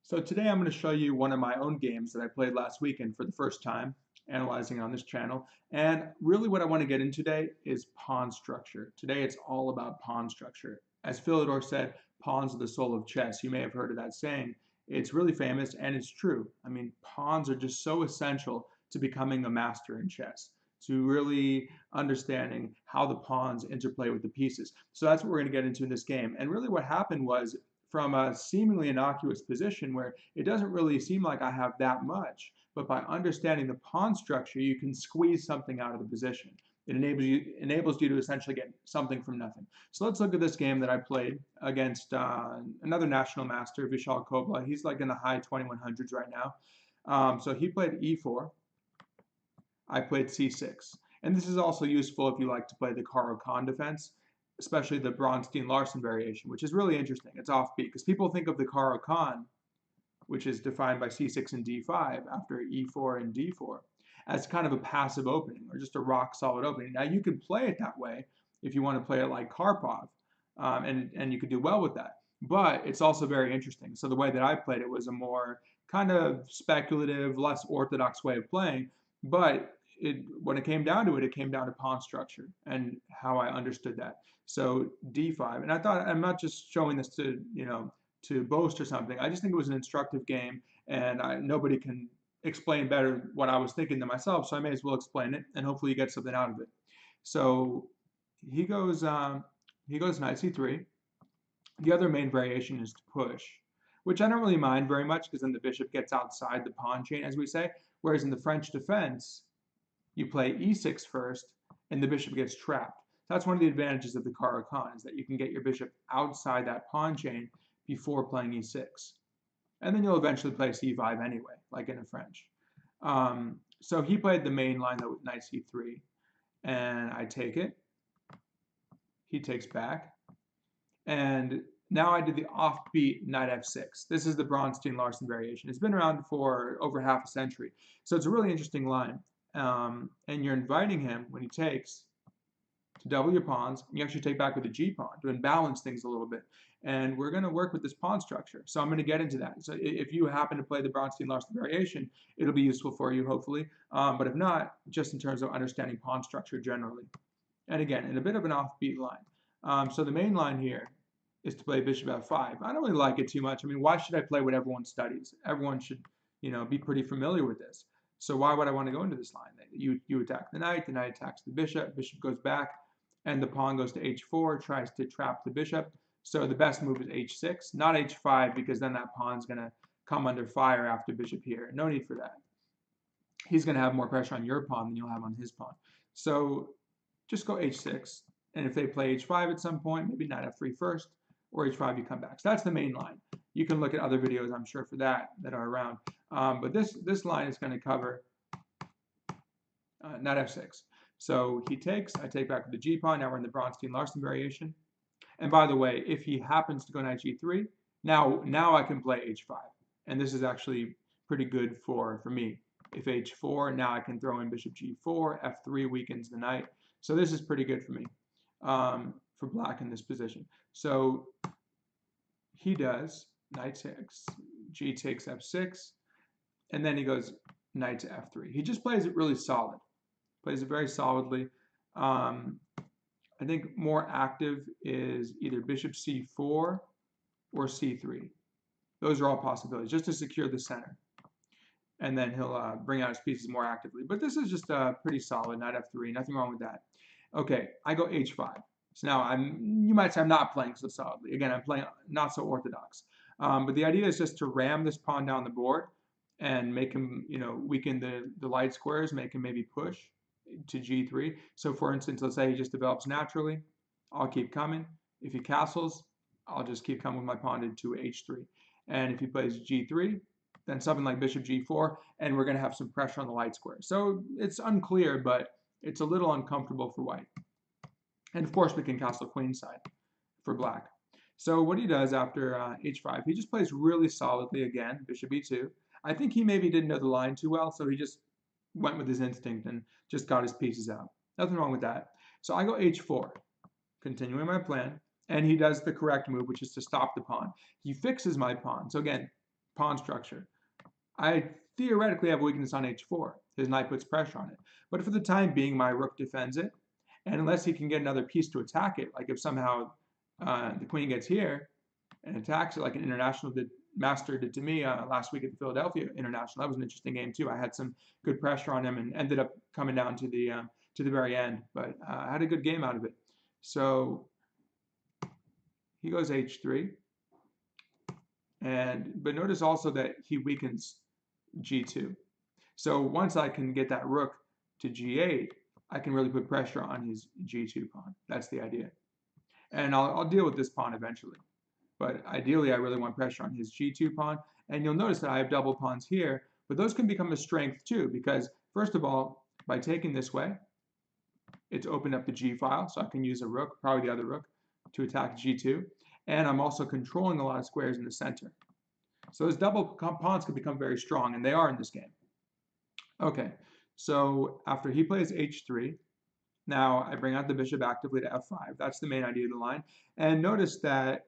So today I'm going to show you one of my own games that I played last weekend for the first time, analyzing on this channel. And really what I want to get into today is pawn structure. Today it's all about pawn structure. As Philidor said, pawns are the soul of chess. You may have heard of that saying. It's really famous and it's true. I mean, pawns are just so essential to becoming a master in chess, to really understanding how the pawns interplay with the pieces. So that's what we're going to get into in this game. And really what happened was from a seemingly innocuous position where it doesn't really seem like I have that much, but by understanding the pawn structure, you can squeeze something out of the position. It enables you to essentially get something from nothing. So let's look at this game that I played against another national master, Vishal Kobla. He's like in the high 2100s right now. So he played e4. I played c6. And this is also useful if you like to play the Caro-Kann defense, especially the Bronstein-Larsen variation, which is really interesting. It's offbeat because people think of the Caro-Kann, which is defined by c6 and d5 after e4 and d4, as kind of a passive opening or just a rock-solid opening. Now, you can play it that way if you want to play it like Karpov, and you could do well with that. But it's also very interesting. So the way that I played it was a more kind of speculative, less orthodox way of playing, but when it came down to it, it came down to pawn structure and how I understood that. So d5, and I thought I'm not just showing this to to boast or something. I just think it was an instructive game, and nobody can explain better what I was thinking than myself. So I may as well explain it, and hopefully you get something out of it. So he goes knight c3. The other main variation is to push, which I don't really mind very much because then the bishop gets outside the pawn chain, as we say. Whereas in the French defense, you play e6 first, and the bishop gets trapped. That's one of the advantages of the Caro-Kann, is that you can get your bishop outside that pawn chain before playing e6. And then you'll eventually play c5 anyway, like in the French. So he played the main line though with knight c3, and I take it. He takes back. And now I did the offbeat knight f6. This is the Bronstein-Larsen variation. It's been around for over half a century. So it's a really interesting line. And you're inviting him, when he takes, to double your pawns. And you actually take back with a g pawn to imbalance things a little bit. And we're going to work with this pawn structure. So I'm going to get into that. So if you happen to play the Bronstein-Larsen variation, it'll be useful for you, hopefully. But if not, just in terms of understanding pawn structure generally. And again, in a bit of an offbeat line. So the main line here is to play bishop f5. I don't really like it too much. I mean, why should I play what everyone studies? Everyone should, be pretty familiar with this. So why would I want to go into this line? You attack the knight attacks the bishop goes back, and the pawn goes to h4, tries to trap the bishop. So the best move is h6, not h5, because then that pawn's going to come under fire after bishop here. No need for that. He's going to have more pressure on your pawn than you'll have on his pawn. So just go h6, and if they play h5 at some point, maybe knight f3 first, or h5 you come back. So that's the main line. You can look at other videos, I'm sure, for that are around. But this line is going to cover knight f6. So he takes, I take back with the g pawn. Now we're in the Bronstein-Larsen variation. And by the way, if he happens to go knight g3, now I can play h5. And this is actually pretty good for me. If h4, now I can throw in bishop g4, f3 weakens the knight. So this is pretty good for me, for black in this position. So he does knight takes, g takes f6, and then he goes knight to f3. He just plays it really solid, plays it very solidly. I think more active is either bishop c4 or c3. Those are all possibilities, just to secure the center. And then he'll bring out his pieces more actively. But this is just pretty solid, knight f3, nothing wrong with that. Okay, I go h5. So now you might say I'm not playing so solidly. Again, I'm playing not so orthodox. But the idea is just to ram this pawn down the board and make him, weaken the light squares, make him maybe push to g3. So for instance, let's say he just develops naturally. I'll keep coming. If he castles, I'll just keep coming with my pawn to h3. And if he plays g3, then something like bishop g4, and we're going to have some pressure on the light square. So it's unclear, but it's a little uncomfortable for white. And of course, we can castle queenside for black. So what he does after h5, he just plays really solidly again, bishop e2. I think he maybe didn't know the line too well, so he just went with his instinct and just got his pieces out. Nothing wrong with that. So I go h4, continuing my plan, and he does the correct move, which is to stop the pawn. He fixes my pawn. So again, pawn structure. I theoretically have a weakness on h4. His knight puts pressure on it. But for the time being, my rook defends it. And unless he can get another piece to attack it, like if somehow the queen gets here and attacks it like an international master did to me last week at the Philadelphia International. That was an interesting game too. I had some good pressure on him and ended up coming down to the very end, but I had a good game out of it. So he goes h3, but notice also that he weakens g2. So once I can get that rook to g8, I can really put pressure on his g2 pawn. That's the idea. And I'll deal with this pawn eventually. But ideally, I really want pressure on his g2 pawn. And you'll notice that I have double pawns here, but those can become a strength too, because first of all, by taking this way, it's opened up the g file, so I can use a rook, probably the other rook, to attack g2. And I'm also controlling a lot of squares in the center. So those double pawns can become very strong, and they are in this game. Okay, so after he plays h3, now I bring out the bishop actively to f5. That's the main idea of the line. And notice that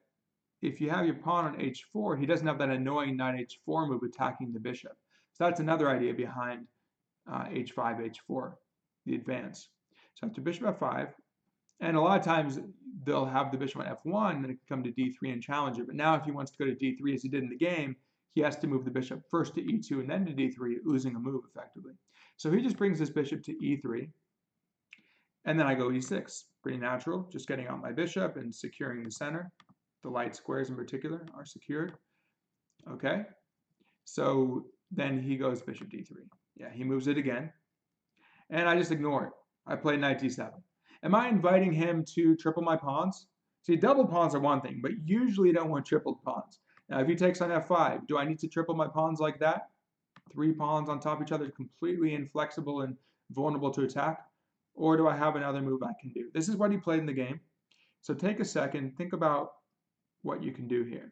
if you have your pawn on h4, he doesn't have that annoying knight h4 move attacking the bishop. So that's another idea behind h5, h4, the advance. So after bishop f5, and a lot of times they'll have the bishop on f1, and then it can come to d3 and challenge it. But now if he wants to go to d3 as he did in the game, he has to move the bishop first to e2 and then to d3, losing a move effectively. So he just brings this bishop to e3, and then I go e6. Pretty natural, just getting out my bishop and securing the center. The light squares in particular are secured. Okay, so then he goes bishop d3. Yeah, he moves it again, and I just ignore it. I play knight d7. Am I inviting him to triple my pawns? See, double pawns are one thing, but usually you don't want tripled pawns. Now, if he takes on f5, do I need to triple my pawns like that? 3 pawns on top of each other, completely inflexible and vulnerable to attack? Or do I have another move I can do? This is what he played in the game. So take a second, think about what you can do here.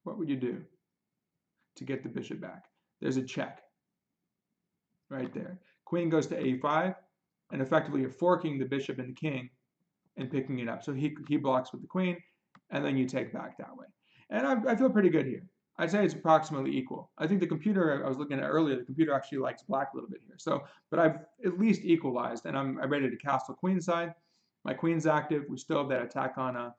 What would you do to get the bishop back? There's a check right there. Queen goes to a5, and effectively you're forking the bishop and the king and picking it up. So he blocks with the queen, and then you take back that way. And I feel pretty good here. I'd say it's approximately equal. I think the computer I was looking at earlier, the computer actually likes black a little bit here. So, but I've at least equalized, and I'm ready to castle queenside. My queen's active. We still have that attack on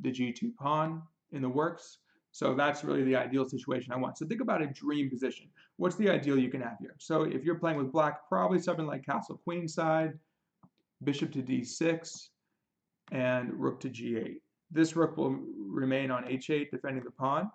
the g2 pawn in the works. So that's really the ideal situation I want. So think about a dream position. What's the ideal you can have here? So if you're playing with black, probably something like castle queenside, bishop to d6, and rook to g8. This rook will remain on h8 defending the pawn,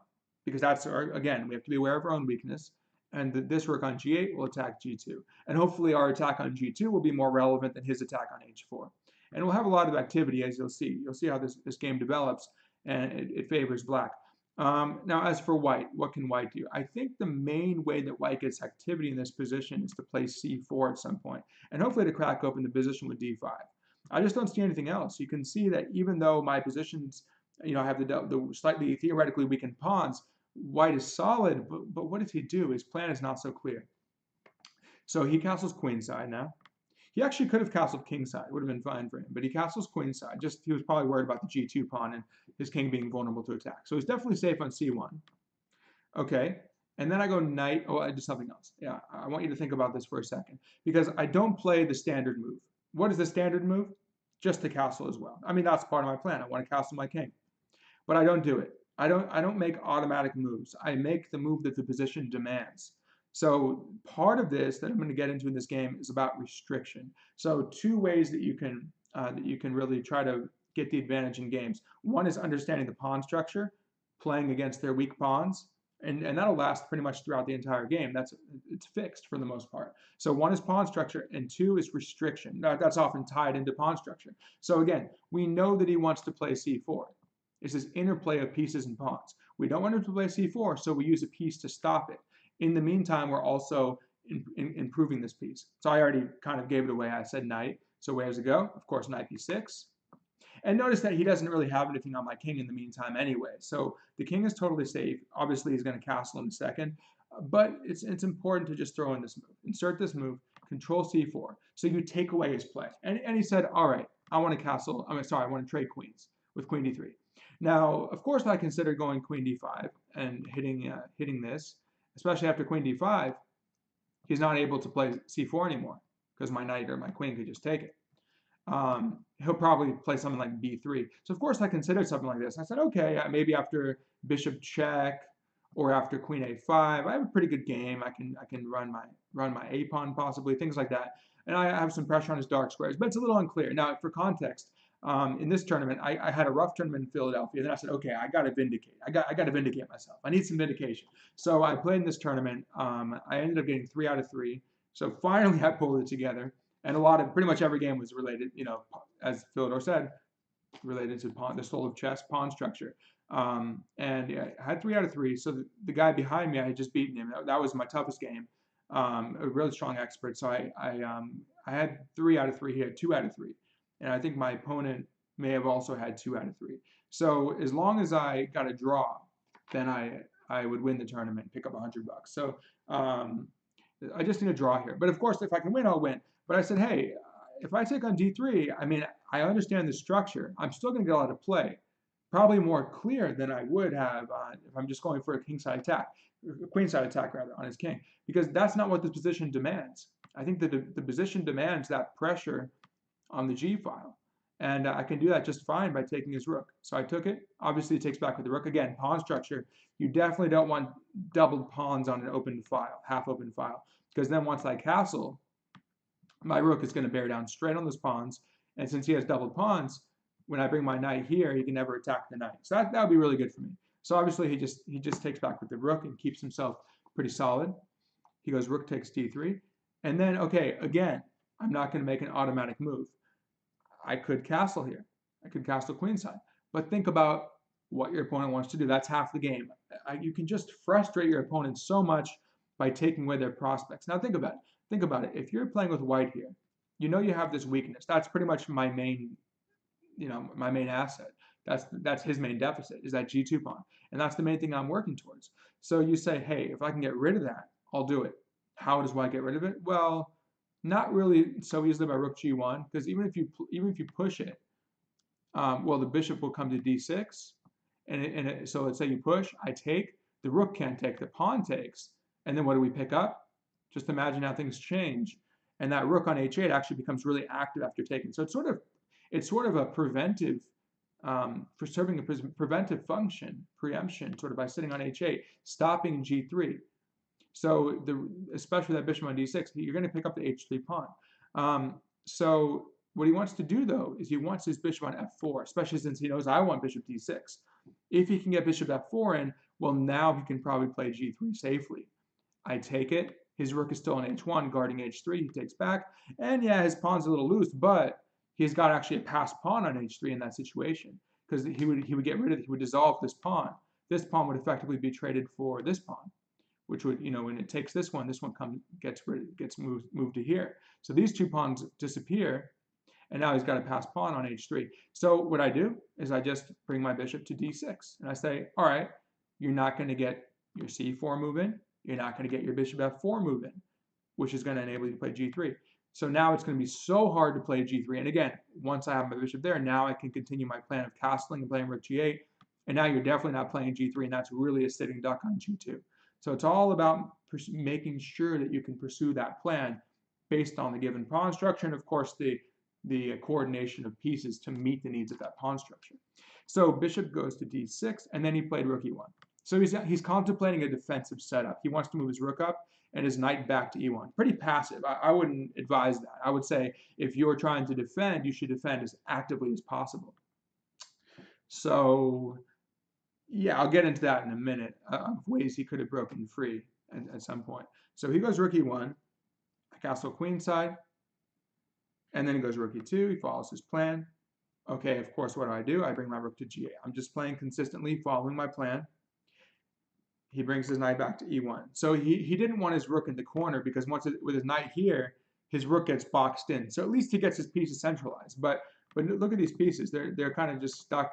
because that's, again, we have to be aware of our own weakness. And this rook on g8 will attack g2. And hopefully our attack on g2 will be more relevant than his attack on h4. And we'll have a lot of activity, as you'll see. You'll see how this game develops, and it favors black. Now, as for white, what can white do? I think the main way that white gets activity in this position is to play c4 at some point, and hopefully to crack open the position with d5. I just don't see anything else. You can see that even though my positions, have the slightly theoretically weakened pawns, white is solid, but what does he do? His plan is not so clear. So he castles queenside now. He actually could have castled kingside. It would have been fine for him. But he castles queenside. He was probably worried about the g2 pawn and his king being vulnerable to attack. So he's definitely safe on c1. Okay. And then I go knight. Oh, I do something else. Yeah, I want you to think about this for a second. Because I don't play the standard move. What is the standard move? Just to castle as well. I mean, that's part of my plan. I want to castle my king. But I don't do it. I don't make automatic moves. I make the move that the position demands. So part of this that I'm going to get into in this game is about restriction. So 2 ways that you can really try to get the advantage in games. One is understanding the pawn structure, playing against their weak pawns, and that'll last pretty much throughout the entire game. It's fixed for the most part. So 1 is pawn structure, and 2 is restriction. That's often tied into pawn structure. So again, we know that he wants to play c4. It's this interplay of pieces and pawns. We don't want him to play c4, so we use a piece to stop it. In the meantime, we're also improving this piece. So I already kind of gave it away. I said knight. So where does it go? Of course, knight b6. And notice that he doesn't really have anything on my king in the meantime anyway. So the king is totally safe. Obviously, he's going to castle in a second. But it's important to just throw in this move. Insert this move, control c4. So you take away his play. And he said, all right, I want to castle. I want to trade queens with queen d3. Now, of course, I considered going queen d5 and hitting this, especially after queen d5. He's not able to play c4 anymore because my knight or my queen could just take it. He'll probably play something like b3. So of course I considered something like this. I said, okay, maybe after bishop check or after queen a5, I have a pretty good game. I can run my a pawn possibly, things like that. And I have some pressure on his dark squares, but it's a little unclear. Now, for context, in this tournament, I had a rough tournament in Philadelphia. Then I said, okay, I got to vindicate. I got to vindicate myself. I need some vindication. So I played in this tournament. I ended up getting 3 out of 3. So finally, I pulled it together. And pretty much every game was related, as Philidor said, related to the soul of chess, pawn structure. And yeah, I had 3 out of 3. So the guy behind me, I had just beaten him. That was my toughest game. A really strong expert. So I had 3 out of 3. He had 2 out of 3. And I think my opponent may have also had 2 out of 3. So as long as I got a draw, then I would win the tournament, pick up $100. So I just need a draw here. But of course, if I can win, I'll win. But I said, hey, if I take on d3, I mean, I understand the structure. I'm still going to get a lot of play. Probably more clear than I would have if I'm just going for a kingside attack, a queenside attack rather, on his king. Because that's not what this position demands. I think that the position demands that pressure on the g file. And I can do that just fine by taking his rook. So I took it. Obviously, it takes back with the rook. Again, pawn structure. You definitely don't want doubled pawns on an open file, half open file. Because then once I castle, my rook is going to bear down straight on those pawns. And since he has doubled pawns, when I bring my knight here, he can never attack the knight. So that would be really good for me. So obviously, he just takes back with the rook and keeps himself pretty solid. He goes rook takes d3. And then, okay, again, I'm not going to make an automatic move. I could castle here. I could castle queenside. But think about what your opponent wants to do. That's half the game. You can just frustrate your opponent so much by taking away their prospects. Now think about it. Think about it. If you're playing with white here, you have this weakness. That's pretty much my main, my main asset. That's his main deficit, is that g2 pawn. And that's the main thing I'm working towards. So you say, hey, if I can get rid of that, I'll do it. How does white get rid of it? Well, not really so easily by rook g1, because even if you push it, well, the bishop will come to d6, so let's say you push, I take, the rook can't take, the pawn takes, and then what do we pick up? Just imagine how things change, and that rook on h8 actually becomes really active after taking. So it's sort of a preventive, for serving a preventive function, preemption, sort of by sitting on h8, stopping g3. So especially that bishop on d6, you're going to pick up the h3 pawn. So what he wants to do, though, is he wants his bishop on f4, especially since he knows I want bishop d6. If he can get bishop f4 in, well, now he can probably play g3 safely. I take it. His rook is still on h1, guarding h3. He takes back. And yeah, his pawn's a little loose, but he's got actually a passed pawn on h3 in that situation, because he would get rid of it. He would dissolve this pawn. This pawn would effectively be traded for this pawn, which would, when it takes this one gets moved to here. So these two pawns disappear, and now he's got a passed pawn on h3. So what I do is I just bring my bishop to d6, and I say, all right, you're not going to get your c4 move in, you're not going to get your bishop f4 move in, which is going to enable you to play g3. So now it's going to be so hard to play g3. And again, once I have my bishop there, now I can continue my plan of castling and playing rook g8. And now you're definitely not playing g3, and that's really a sitting duck on g2. So it's all about making sure that you can pursue that plan based on the given pawn structure, and of course the coordination of pieces to meet the needs of that pawn structure. So bishop goes to d6, and then he played rook e1. So he's contemplating a defensive setup. He wants to move his rook up and his knight back to e1. Pretty passive. I wouldn't advise that. I would say if you're trying to defend, you should defend as actively as possible. So yeah, I'll get into that in a minute, of ways he could have broken free at some point. So he goes rook e1, I castle queenside, and then he goes rook e2, he follows his plan. Okay, of course, what do? I bring my rook to g8. I'm just playing consistently, following my plan. He brings his knight back to e1. So he didn't want his rook in the corner, because with his knight here, his rook gets boxed in. So at least he gets his pieces centralized. But look at these pieces. They're kind of just stuck.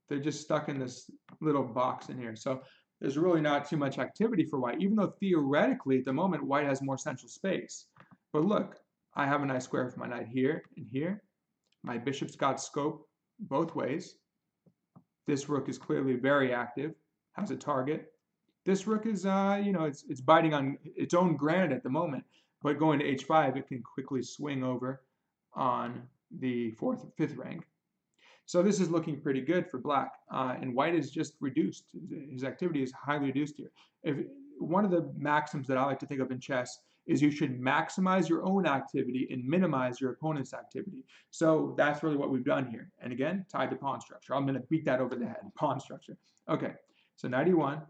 They're just stuck in this little box in here. So there's really not too much activity for white, even though theoretically at the moment white has more central space. But look, I have a nice square for my knight here and here. My bishop's got scope both ways. This rook is clearly very active, has a target. This rook is, it's biting on its own granite at the moment, but going to h5, it can quickly swing over on the fifth rank. So this is looking pretty good for black, and white is just reduced. His activity is highly reduced here. One of the maxims that I like to think of in chess is you should maximize your own activity and minimize your opponent's activity. So that's really what we've done here. And again, tied to pawn structure. I'm going to beat that over the head, pawn structure. Okay, so knight e1.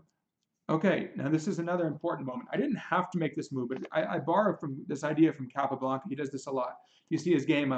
Okay, now this is another important moment. I didn't have to make this move, but I borrowed from this idea from Capablanca. He does this a lot. You see his game,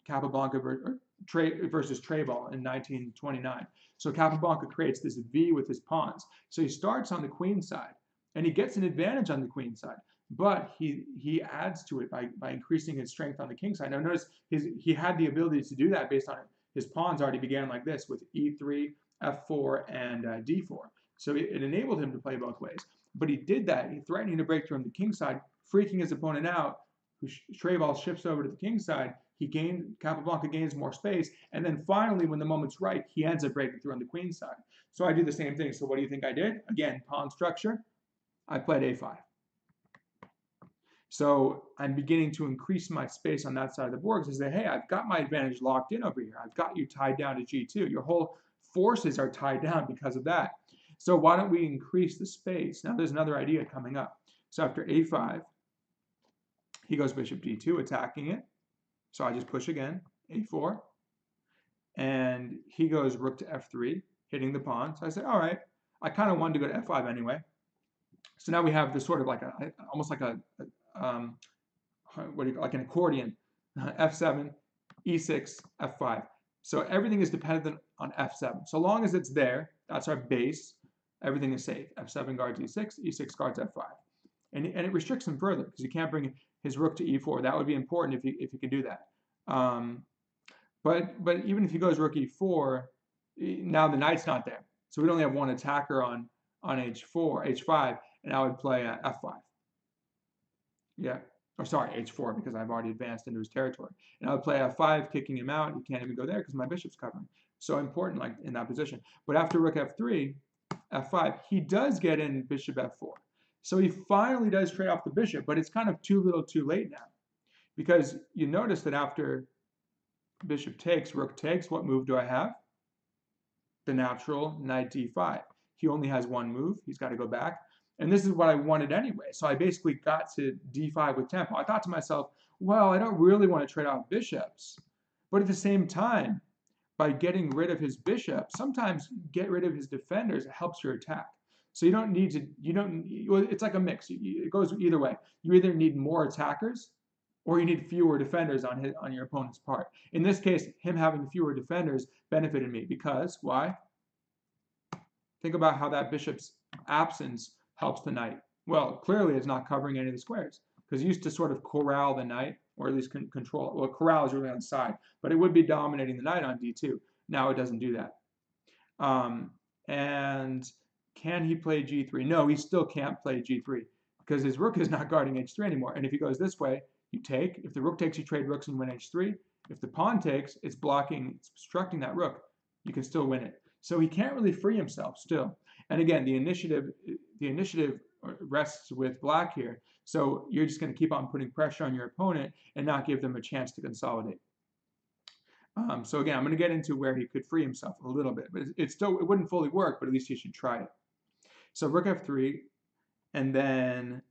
Capablanca versus Treyval in 1929. So Capablanca creates this V with his pawns. So he starts on the queen side, and he gets an advantage on the queen side, but he adds to it by increasing his strength on the king side. Now notice he had the ability to do that based on it. His pawns already began like this with e3, f4, and d4. So it enabled him to play both ways. But he did that. He threatening to break through on the king side, freaking his opponent out. Treyval shifts over to the king side. Capablanca gains more space. And then finally, when the moment's right, he ends up breaking through on the queen side. So I do the same thing. So what do you think I did? Again, pawn structure. I played a5. So I'm beginning to increase my space on that side of the board because I say, hey, I've got my advantage locked in over here. I've got you tied down to g2. Your whole forces are tied down because of that. So why don't we increase the space? Now there's another idea coming up. So after a5, he goes bishop d2, attacking it. So I just push again, a4. And he goes rook to f3, hitting the pawn. So I say, all right, I kind of wanted to go to f5 anyway. So now we have this sort of like almost like like an accordion, f7, e6, f5. So everything is dependent on f7. So long as it's there, that's our base. Everything is safe. f7 guards e6, e6 guards f5. And it restricts him further because he can't bring his rook to e4. That would be important if he could do that. But even if he goes rook e4, now the knight's not there. So we'd only have one attacker on h5, and I would play f5. Yeah, or sorry, h4, because I've already advanced into his territory. And I would play f5, kicking him out. He can't even go there because my bishop's covering. So important, like in that position. But after rook f3, f5, he does get in bishop f4. So he finally does trade off the bishop, but it's kind of too little too late now. Because you notice that after bishop takes, rook takes, what move do I have? The natural knight d5. He only has one move. He's got to go back. And this is what I wanted anyway. So I basically got to d5 with tempo. I thought to myself, well, I don't really want to trade off bishops. But at the same time, by getting rid of his bishop, sometimes get rid of his defenders, it helps your attack. So you don't need to, it's like a mix. It goes either way. You either need more attackers or you need fewer defenders on your opponent's part. In this case, him having fewer defenders benefited me because, why? Think about how that bishop's absence helps the knight. Well, clearly it's not covering any of the squares because it used to sort of corral the knight, or at least control. Well, corral is really on the side, but it would be dominating the knight on d2. Now it doesn't do that. And can he play g3? No, he still can't play g3 because his rook is not guarding h3 anymore. And if he goes this way, you take. If the rook takes, you trade rooks and win h3. If the pawn takes, it's blocking, it's obstructing that rook. You can still win it. So he can't really free himself still. And again, the initiative rests with black here. So you're just going to keep on putting pressure on your opponent and not give them a chance to consolidate. So again, I'm going to get into where he could free himself a little bit, but it wouldn't fully work, but at least he should try it. So rook f3, and then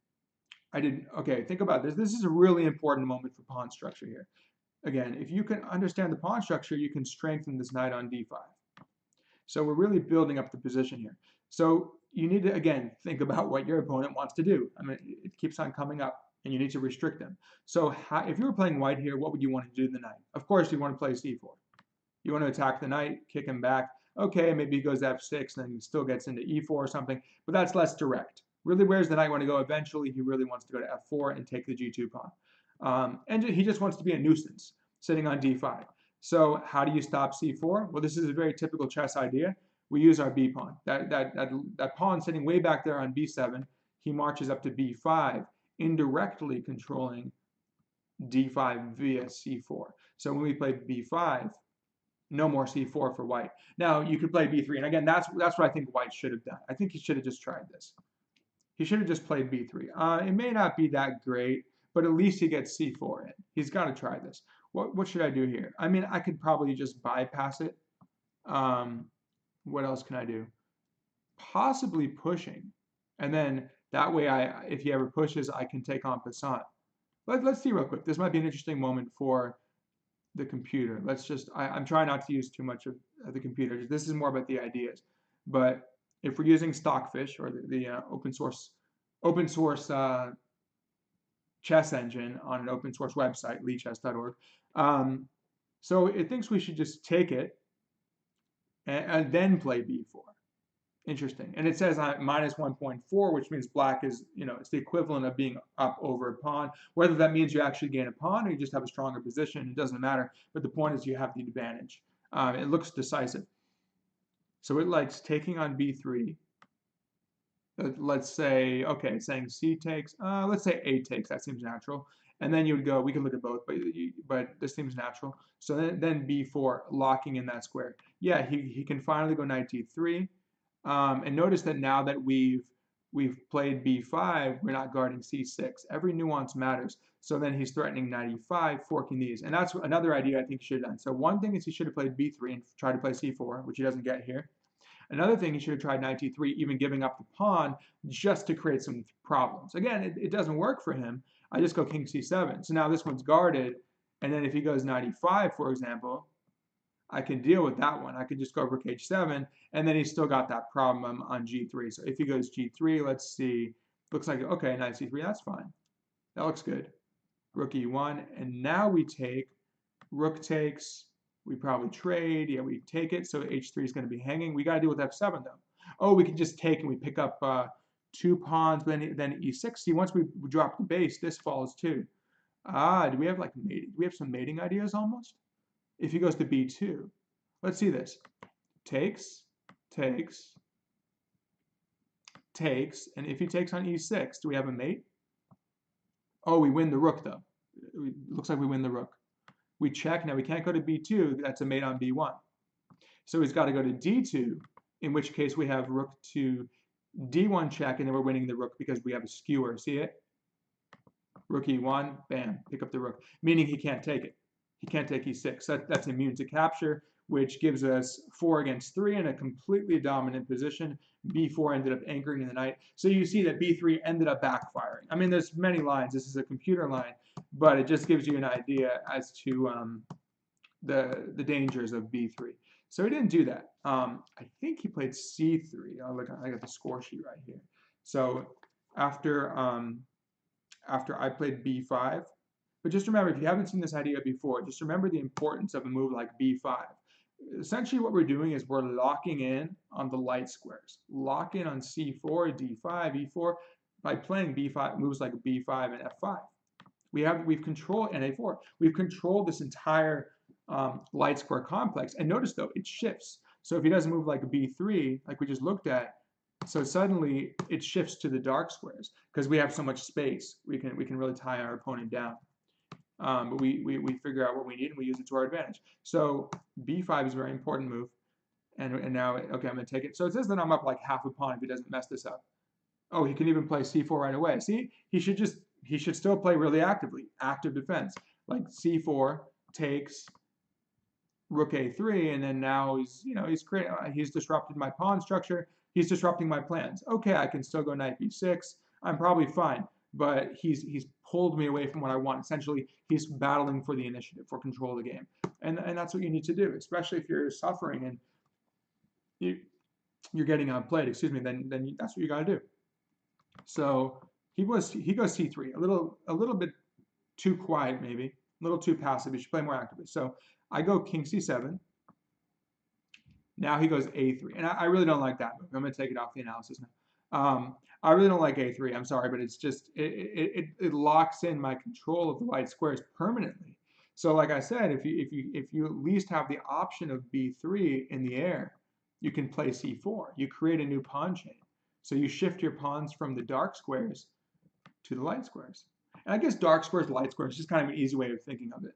okay, think about this. This is a really important moment for pawn structure here. Again, if you can understand the pawn structure, you can strengthen this knight on d5. So we're really building up the position here. So you need to, again, think about what your opponent wants to do. I mean, it keeps on coming up, and you need to restrict them. So if you were playing white here, what would you want to do to the knight? Of course, you want to play c4. You want to attack the knight, kick him back. Okay, maybe he goes f6, then he still gets into e4 or something, but that's less direct. Really, where's the knight want to go eventually? He really wants to go to f4 and take the g2 pawn. And he just wants to be a nuisance, sitting on d5. So how do you stop c4? Well, this is a very typical chess idea. We use our b pawn. That pawn sitting way back there on b7, he marches up to b5, indirectly controlling d5 via c4. So when we play b5, No more c4 for white. Now you could play b3, and again, that's what I think white should have done. I think he should have just tried this. He should have just played b3. It may not be that great, but at least he gets c4 in. He's got to try this. What should I do here? I mean, I could probably just bypass it. What else can I do? Possibly pushing, and then that way, if he ever pushes, I can take on passant. Let's see real quick. This might be an interesting moment for the computer. Let's just, I'm trying not to use too much of the computer. This is more about the ideas. But if we're using Stockfish or the open source chess engine on an open source website, leechess.org, so it thinks we should just take it and then play b4. Interesting. And it says minus 1.4, which means black is, it's the equivalent of being up over a pawn. Whether that means you actually gain a pawn or you just have a stronger position, it doesn't matter. But the point is you have the advantage. It looks decisive. So it likes taking on b3. Let's say, okay, it's saying c takes. Let's say a takes. That seems natural. And then you would go, we can look at both, but this seems natural. So then b4, locking in that square. Yeah, he can finally go knight d3. And notice that now that we've played b5, we're not guarding c6. Every nuance matters. So then he's threatening knight e5, forking these. And that's another idea I think he should have done. So one thing is he should have played b3 and tried to play c4, which he doesn't get here. Another thing, he should have tried knight e3, even giving up the pawn just to create some problems. Again, it doesn't work for him. I just go king c7. So now this one's guarded. And then if he goes knight e5, for example, I can deal with that one. I could just go rook h7, and then he's still got that problem on g3. So if he goes g3, let's see. Looks like, okay, knight c3, that's fine. That looks good. Rook e1, and now we take, rook takes, we probably trade. Yeah, we take it, so h3 is going to be hanging. We got to deal with f7, though. Oh, we can just take and we pick up 2 pawns, then e6. See, once we drop the base, this falls too. Do we have like mating? Do we have some mating ideas almost? If he goes to b2, let's see this. Takes, takes, takes, and if he takes on e6, do we have a mate? Oh, we win the rook, though. It looks like we win the rook. We check. Now, we can't go to b2. That's a mate on b1. So he's got to go to d2, in which case we have rook to d1 check, and then we're winning the rook because we have a skewer. See it? Rook e1, bam, pick up the rook, meaning he can't take it. He can't take e6. That's immune to capture, which gives us 4 against 3 in a completely dominant position. b4 ended up anchoring in the knight. So you see that b3 ended up backfiring. I mean, there's many lines. This is a computer line, but it just gives you an idea as to the dangers of b3. So he didn't do that. I think he played c3. I got the score sheet right here. So after I played b5, but just remember, if you haven't seen this idea before, just remember the importance of a move like b5. Essentially what we're doing is we're locking in on the light squares. Lock in on c4, d5, e4 by playing b5 moves like b5 and f5. We've controlled, and a4. We've controlled this entire light square complex. And notice though, it shifts. So if he does a move like b3, like we just looked at, so suddenly it shifts to the dark squares because we have so much space. We can really tie our opponent down. But we figure out what we need and we use it to our advantage. So b5 is a very important move. And now, okay, I'm going to take it. So it says that I'm up like half a pawn if he doesn't mess this up. Oh, he can even play c4 right away. See, he should still play really actively, active defense. Like c4 takes rook a3, and then now he's disrupted my pawn structure. He's disrupting my plans. Okay, I can still go knight b6. I'm probably fine. But he's pulled me away from what I want. Essentially, he's battling for the initiative, for control of the game. And that's what you need to do, especially if you're suffering and you're getting outplayed, then that's what you got to do. So he goes c3, a little bit too quiet maybe, a little too passive. He should play more actively. So I go king c7. Now he goes a3, and I really don't like that move. I'm going to take it off the analysis now. I really don't like a3. I'm sorry, but it's just it locks in my control of the white squares permanently. So like I said, if you at least have the option of b3 in the air, you can play c4. You create a new pawn chain. So you shift your pawns from the dark squares to the light squares. And I guess dark squares, light squares is just kind of an easy way of thinking of it.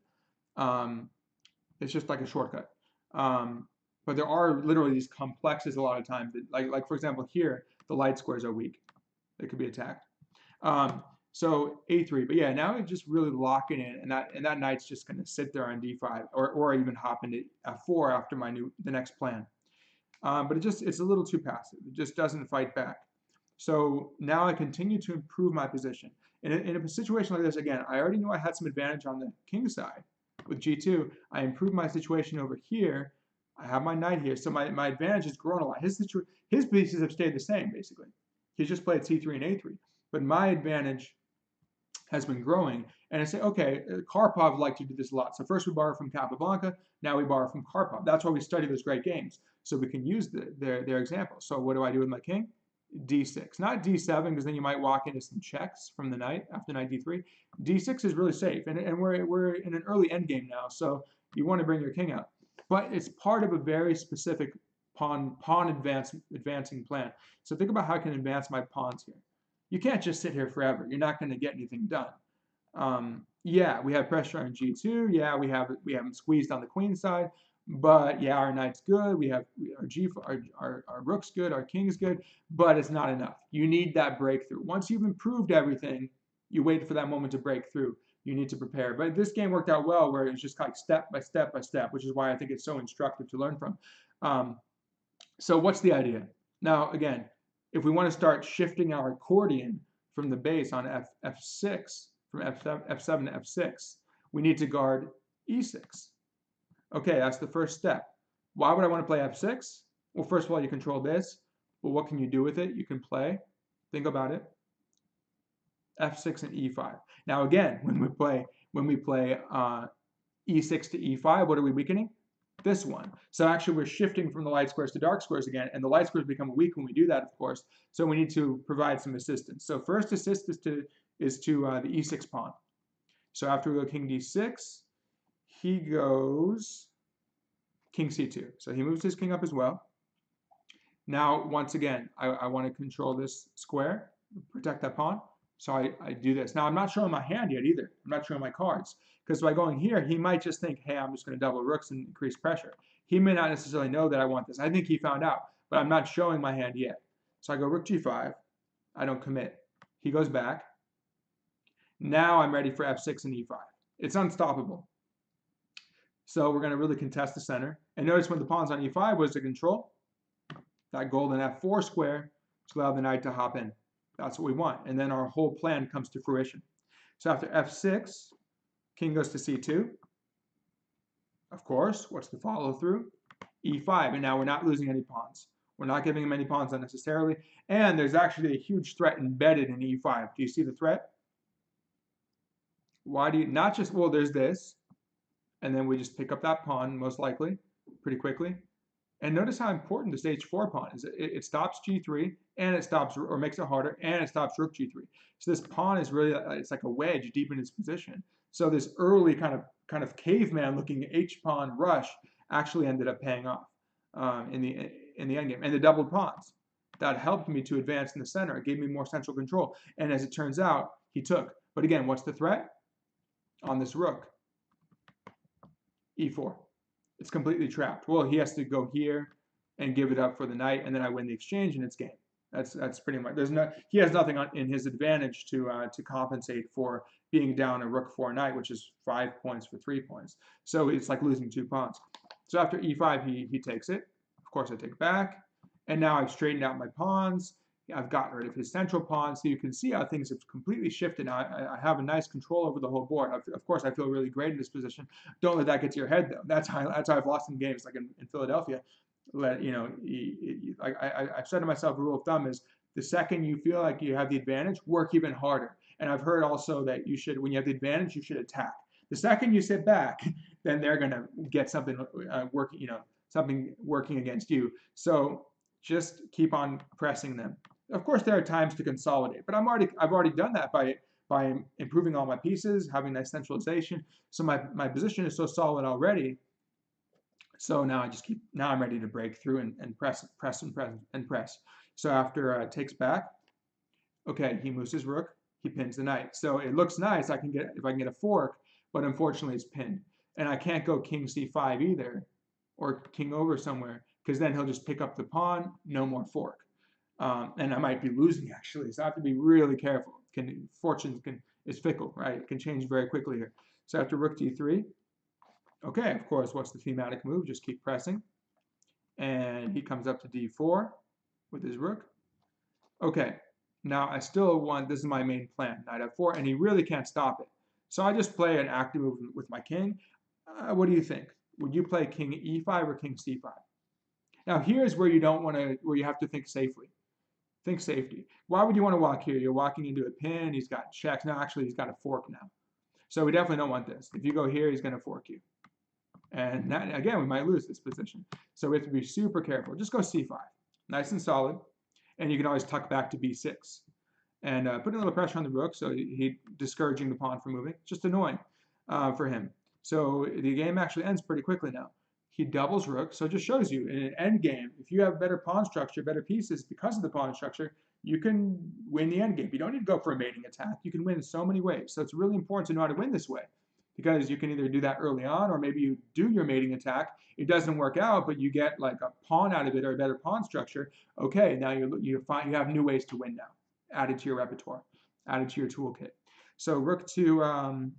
It's just like a shortcut. But there are literally these complexes a lot of times. That, like for example, here the light squares are weak. They could be attacked. So a3, but yeah, now it's just really locking in, and that knight's just going to sit there on d5, or even hop into f4 after the next plan. But it's a little too passive. It just doesn't fight back. So now I continue to improve my position. In a situation like this, again, I already knew I had some advantage on the king side with g2. I improved my situation over here. I have my knight here, so my advantage has grown a lot. His pieces have stayed the same, basically. He's just played c3 and a3. But my advantage has been growing. And I say, okay, Karpov liked to do this a lot. So first we borrow from Capablanca, now we borrow from Karpov. That's why we study those great games, so we can use their examples. So what do I do with my king? d6, not d7, because then you might walk into some checks from the knight after knight d3. d6 is really safe, and we're in an early endgame now, so you want to bring your king out. But it's part of a very specific pawn advancing plan. So think about how I can advance my pawns here. You can't just sit here forever. You're not going to get anything done. Yeah, we have pressure on g2. Yeah, we haven't squeezed on the queen side. But yeah, our knight's good. We have our rook's good. Our king's good. But it's not enough. You need that breakthrough. Once you've improved everything, you wait for that moment to break through. You need to prepare. But this game worked out well, where it's just like step by step by step, which is why I think it's so instructive to learn from. So what's the idea? Now, again, if we want to start shifting our accordion from the base on f6, from f7 to f6, we need to guard e6. Okay, that's the first step. Why would I want to play f6? Well, first of all, you control this. Well, what can you do with it? You can play, think about it, f6 and e5. Now again, when we play e6 to e5, what are we weakening? This one. So actually we're shifting from the light squares to dark squares again, and the light squares become weak when we do that, of course. So we need to provide some assistance. So first assist is to the e6 pawn. So after we go king d6, he goes king c2. So he moves his king up as well. Now, once again, I want to control this square, protect that pawn. So I do this. Now, I'm not showing my hand yet either. I'm not showing my cards. Because by going here, he might just think, hey, I'm just going to double rooks and increase pressure. He may not necessarily know that I want this. I think he found out, but I'm not showing my hand yet. So I go rook g5. I don't commit. He goes back. Now I'm ready for f6 and e5. It's unstoppable. So we're going to really contest the center. And notice when the pawn's on e5 was to control that golden f4 square to allow the knight to hop in. That's what we want. And then our whole plan comes to fruition. So after f6, king goes to c2. Of course, what's the follow through? e5, and now we're not losing any pawns. We're not giving him any pawns unnecessarily, and there's actually a huge threat embedded in e5. Do you see the threat? Why do you, not just, well, there's this, and then we just pick up that pawn, most likely, pretty quickly. And notice how important the stage 4 pawn is. It stops g3, and it stops, or makes it harder, and it stops rook g3. So this pawn is really, it's like a wedge deep in its position. So this early kind of caveman-looking h-pawn rush actually ended up paying off in the endgame. And the doubled pawns, that helped me to advance in the center. It gave me more central control. And as it turns out, he took. But again, what's the threat? On this rook, e4. It's completely trapped. Well, he has to go here and give it up for the knight, and then I win the exchange, and it's game. That's pretty much. He has nothing in his advantage to compensate for being down a rook 4 knight, which is 5 points for 3 points. So it's like losing 2 pawns. So after e5, he takes it. Of course, I take back, and now I've straightened out my pawns. I've gotten rid of his central pawn, so you can see how things have completely shifted. Now I have a nice control over the whole board. Of course, I feel really great in this position. Don't let that get to your head, though. That's how I've lost in games, like in Philadelphia. I've said to myself, a rule of thumb is the second you feel like you have the advantage, work even harder. And I've heard also that you should, when you have the advantage, you should attack. The second you sit back, then they're going to get something something working against you. So just keep on pressing them. Of course, there are times to consolidate, but I've already done that by improving all my pieces, having that centralization. So my position is so solid already. So now I'm ready to break through and press. So after takes back, okay, he moves his rook, he pins the knight. So it looks nice. If I can get a fork, but unfortunately it's pinned, and I can't go king c5 either, or king over somewhere, because then he'll just pick up the pawn, no more fork. And I might be losing actually, so I have to be really careful. Fortune is fickle, right? It can change very quickly here. So after rook d3, okay, of course, what's the thematic move? Just keep pressing. And he comes up to d4 with his rook. Okay, now I still want, this is my main plan, knight f4, and he really can't stop it. So I just play an active move with my king. What do you think? Would you play king e5 or king c5? Now here's where you don't want to, where you have to think safely. Think safety. Why would you want to walk here? You're walking into a pin, he's got checks. No, actually he's got a fork now. So we definitely don't want this. If you go here, he's going to fork you. And that, again, we might lose this position. So we have to be super careful. Just go c5. Nice and solid. And you can always tuck back to b6. And putting a little pressure on the rook, so he discouraging the pawn from moving. Just annoying for him. So the game actually ends pretty quickly now. He doubles rook, so it just shows you in an end game, if you have better pawn structure, better pieces because of the pawn structure, you can win the end game. You don't need to go for a mating attack. You can win in so many ways. So it's really important to know how to win this way, because you can either do that early on, or maybe you do your mating attack, it doesn't work out, but you get like a pawn out of it or a better pawn structure. Okay, now you have new ways to win now, added to your repertoire, added to your toolkit. So rook to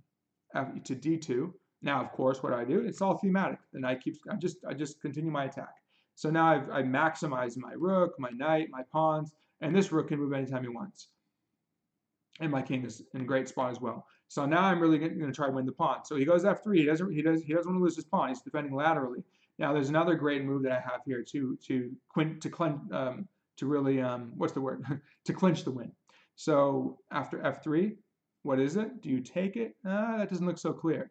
d2. Now, of course, what I do, it's all thematic. The knight keeps, I just continue my attack. So now I've maximized my rook, my knight, my pawns, and this rook can move anytime he wants. And my king is in a great spot as well. So now I'm really going to try to win the pawn. So he goes f3. He doesn't want to lose his pawn. He's defending laterally. Now there's another great move that I have here what's the word? To clinch the win. So after f3, what is it? Do you take it? That doesn't look so clear.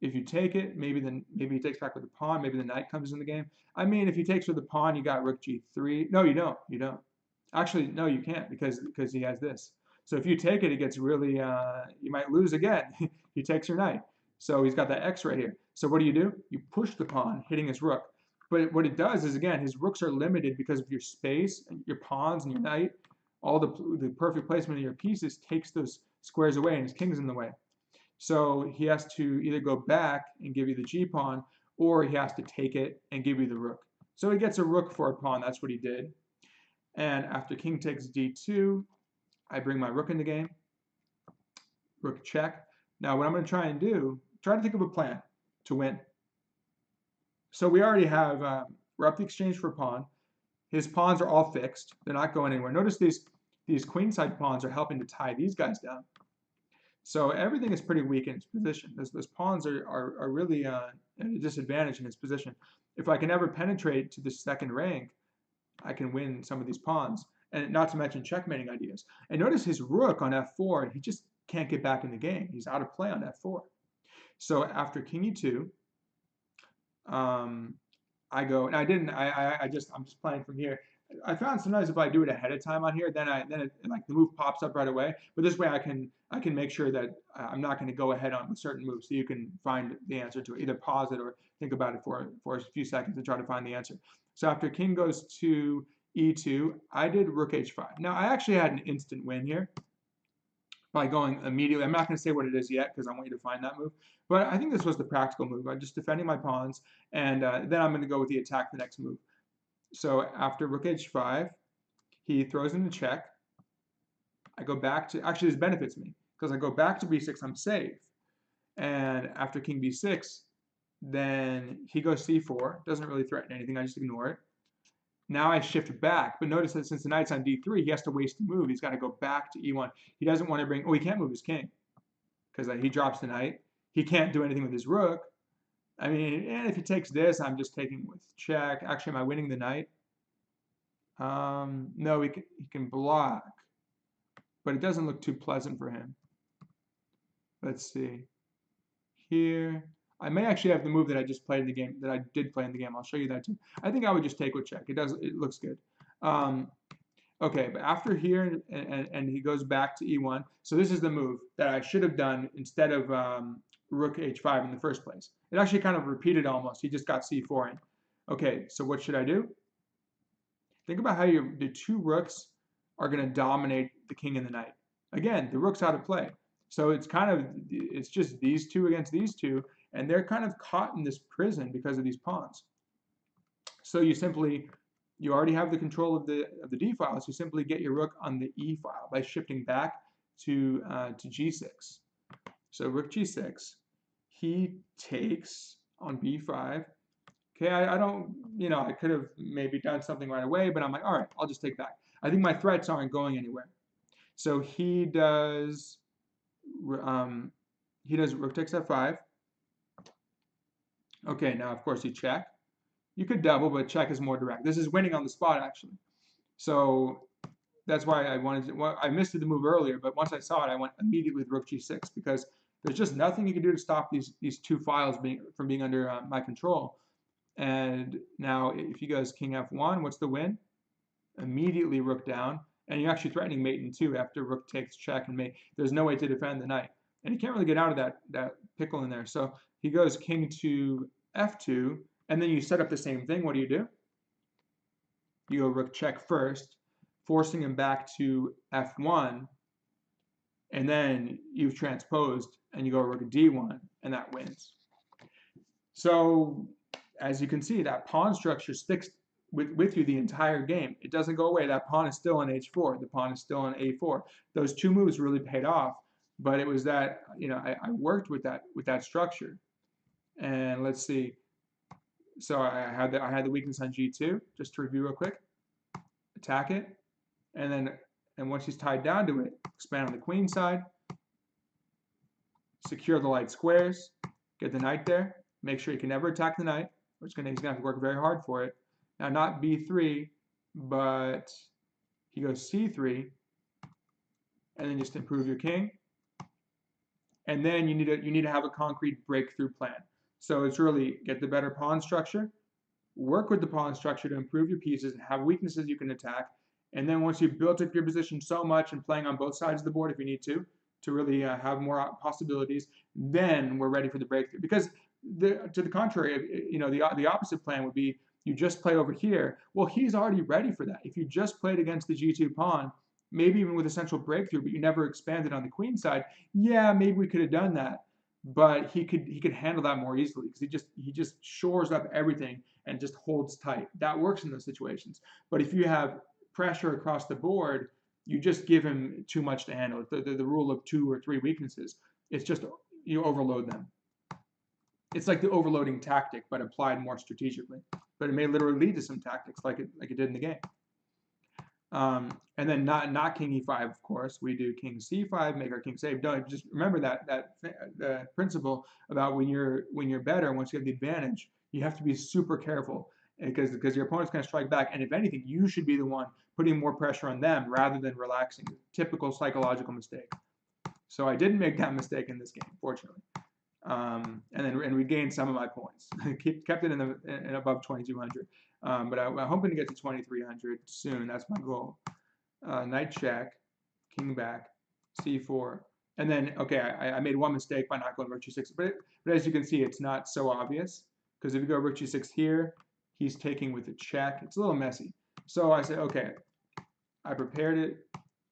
If you take it, maybe he takes back with the pawn. Maybe the knight comes in the game. I mean, if he takes with the pawn, you got rook g3. No, you don't. You don't. Actually, no, you can't, because he has this. So if you take it, it gets really, you might lose again. He takes your knight. So he's got that X right here. So what do? You push the pawn, hitting his rook. But what it does is, again, his rooks are limited because of your space, and your pawns and your knight. All the perfect placement of your pieces takes those squares away, and his king's in the way. So he has to either go back and give you the g-pawn, or he has to take it and give you the rook. So he gets a rook for a pawn. That's what he did. And after king takes d2, I bring my rook in the game. Rook check. Now what I'm going to try and do, try to think of a plan to win. So we already have, we're up the exchange for a pawn. His pawns are all fixed. They're not going anywhere. Notice these queenside pawns are helping to tie these guys down. So everything is pretty weak in its position. Those pawns are really at a disadvantage in its position. If I can ever penetrate to the second rank, I can win some of these pawns, and not to mention checkmating ideas. And notice his rook on f4, he just can't get back in the game. He's out of play on f4. So after king e2, I go, and I'm just playing from here. I found sometimes if I do it ahead of time on here, then like the move pops up right away. But this way I can make sure that I'm not going to go ahead on a certain move, so you can find the answer to it. Either pause it or think about it for a few seconds and try to find the answer. So after king goes to e2, I did rook h5. Now I actually had an instant win here by going immediately. I'm not going to say what it is yet because I want you to find that move. But I think this was the practical move. I'm just defending my pawns, and then I'm going to go with the attack the next move. So after rook h5, he throws in a check. I go back to, actually this benefits me, because I go back to b6, I'm safe. And after king b6, then he goes c4, doesn't really threaten anything, I just ignore it. Now I shift back, but notice that since the knight's on d3, he has to waste a move. He's got to go back to e1. He doesn't want to bring, he can't move his king, because he drops the knight. He can't do anything with his rook. I mean, and if he takes this, I'm just taking with check. Actually, am I winning the knight? No, he can block, but it doesn't look too pleasant for him. Let's see. Here, I may actually have the move that I just played in the game, that I did play in the game. I'll show you that too. I think I would just take with check. It looks good. Okay, but after here, and he goes back to e1. So this is the move that I should have done instead of rook h5 in the first place. It actually kind of repeated almost. He just got c4 in. Okay, so what should I do? Think about how the two rooks are going to dominate the king and the knight. Again, the rook's out of play. So it's just these two against these two, and they're kind of caught in this prison because of these pawns. So you already have the control of the D file, so you simply get your rook on the E file by shifting back to G6. So rook G6, he takes on B5. Okay, I don't, I could have maybe done something right away, but I'm like, all right, I'll just take back. I think my threats aren't going anywhere. So he does rook takes f5. Okay, now of course you check. You could double, but check is more direct. This is winning on the spot actually. So that's why I missed the move earlier, but once I saw it, I went immediately with rook g6 because there's just nothing you can do to stop these two files from being under my control. And now if he goes king f1, what's the win? Immediately rook down, and you're actually threatening mate in 2 after rook takes check and mate. There's no way to defend the knight, and you can't really get out of that pickle in there. So he goes king to f2, and then you set up the same thing. What do? You go rook check first, forcing him back to f1, and then you've transposed, and you go rook d1, and that wins. So as you can see, that pawn structure sticks with you the entire game. It doesn't go away. That pawn is still on h4. The pawn is still on a4. Those two moves really paid off, but it was that I worked with that structure. And let's see. So I had the weakness on g2. Just to review real quick. Attack it, and once he's tied down to it, expand on the queen side. Secure the light squares. Get the knight there. Make sure you can never attack the knight. He's going to have to work very hard for it. Now, not b3, but he goes c3, and then just improve your king. And then you need to have a concrete breakthrough plan. So it's really get the better pawn structure, work with the pawn structure to improve your pieces and have weaknesses you can attack. And then once you've built up your position so much and playing on both sides of the board if you need to really have more possibilities, then we're ready for the breakthrough. Because to the contrary, the opposite plan would be you just play over here. Well, he's already ready for that. If you just played against the g2 pawn, maybe even with a central breakthrough, but you never expanded on the queen side, yeah, maybe we could have done that. But he could handle that more easily because he just shores up everything and just holds tight. That works in those situations. But if you have pressure across the board, you just give him too much to handle. The rule of 2 or 3 weaknesses. It's just you overload them. It's like the overloading tactic, but applied more strategically. But it may literally lead to some tactics like it did in the game. And then not king e5, of course. We do king c5, make our king safe. Don't just remember that principle about when you're better, once you have the advantage, you have to be super careful because your opponent's going to strike back, and if anything, you should be the one putting more pressure on them rather than relaxing. Typical psychological mistake. So I didn't make that mistake in this game, fortunately. And regained some of my points. Kept it in above 2,200. But I'm hoping to get to 2,300 soon. That's my goal. Knight check, king back, c4, and then okay, I made one mistake by not going rook g6. But as you can see, it's not so obvious because if you go rook g6 here, he's taking with a check. It's a little messy. So I said, okay, I prepared it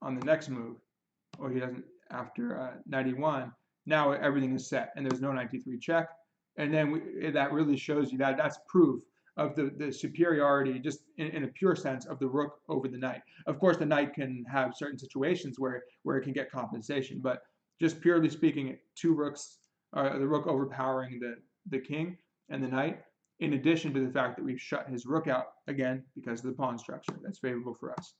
on the next move. Or he doesn't after knight e1. Now everything is set, and there's no knight d3 check. And then that really shows you that's proof of the superiority, just in a pure sense, of the rook over the knight. Of course, the knight can have certain situations where it can get compensation, but just purely speaking, two rooks, the rook overpowering the king and the knight, in addition to the fact that we've shut his rook out, again, because of the pawn structure. That's favorable for us.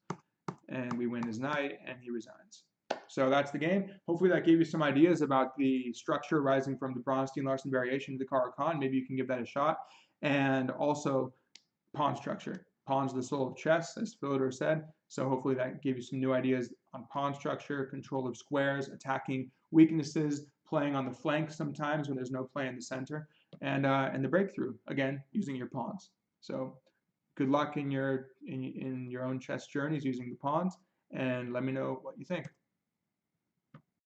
And we win his knight, and he resigns. So that's the game. Hopefully that gave you some ideas about the structure arising from the Bronstein-Larsen variation of the Caro-Kann. Maybe you can give that a shot. And also pawn structure. Pawn's the soul of chess, as Philidor said. So hopefully that gave you some new ideas on pawn structure, control of squares, attacking weaknesses, playing on the flanks sometimes when there's no play in the center, and the breakthrough, again, using your pawns. So good luck in your own chess journeys using the pawns, and let me know what you think.